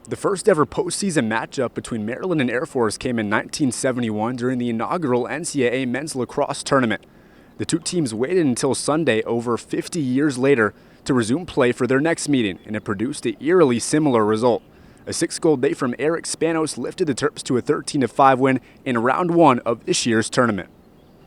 The first ever postseason matchup between Maryland and Air Force came in 1971 during the inaugural NCAA Men's Lacrosse Tournament. The two teams waited until Sunday, over 50 years later, to resume play for their next meeting, and it produced an eerily similar result. A 6-goal day from Eric Spanos lifted the Terps to a 13-5 win in round one of this year's tournament.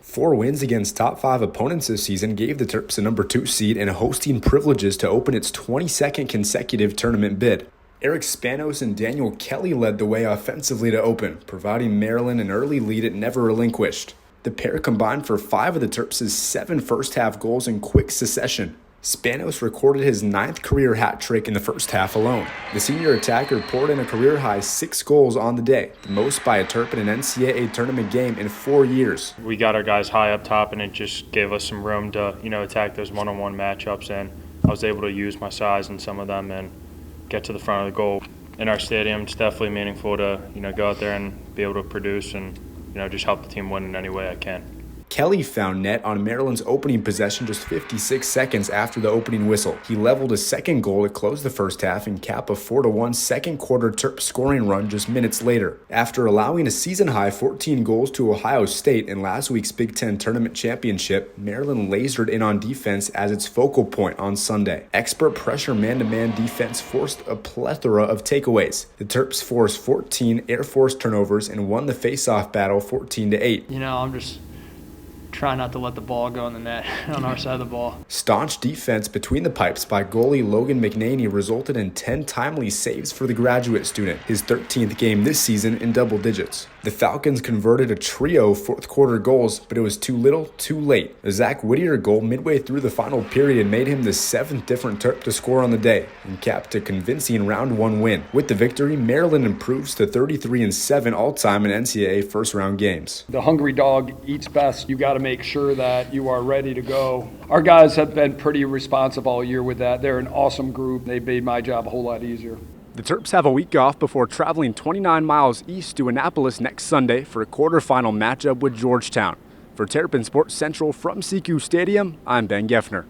4 wins against top 5 opponents this season gave the Terps a number 2 seed and hosting privileges to open its 22nd consecutive tournament bid. Eric Spanos and Daniel Kelly led the way offensively to open, providing Maryland an early lead it never relinquished. The pair combined for 5 of the Terps' 7 first-half goals in quick succession. Spanos recorded his 9th career hat trick in the first half alone. The senior attacker poured in a career-high 6 goals on the day, the most by a Terp in an NCAA tournament game in 4 years. We got our guys high up top, and it just gave us some room to, attack those one-on-one matchups, and I was able to use my size in some of them and get to the front of the goal. In our stadium, it's definitely meaningful to, go out there and be able to produce and, just help the team win in any way I can. Kelly found net on Maryland's opening possession just 56 seconds after the opening whistle. He leveled a second goal to close the first half and cap a 4-1 second quarter Terps scoring run just minutes later. After allowing a season-high 14 goals to Ohio State in last week's Big Ten Tournament Championship, Maryland lasered in on defense as its focal point on Sunday. Expert pressure man-to-man defense forced a plethora of takeaways. The Terps forced 14 Air Force turnovers and won the face-off battle 14-8. I'm just try not to let the ball go in the net on our side of the ball. Staunch defense between the pipes by goalie Logan McNaney resulted in 10 timely saves for the graduate student, his 13th game this season in double digits. The Falcons converted a trio of fourth-quarter goals, but it was too little, too late. A Zach Whittier goal midway through the final period made him the 7th different Terp to score on the day and capped a convincing round 1 win. With the victory, Maryland improves to 33-7 all-time in NCAA first-round games. The hungry dog eats best. You got to make sure that you are ready to go. Our guys have been pretty responsive all year with that. They're an awesome group. They've made my job a whole lot easier. The Terps have a week off before traveling 29 miles east to Annapolis next Sunday for a quarterfinal matchup with Georgetown. For Terrapin Sports Central from SECU Stadium, I'm Ben Geffner.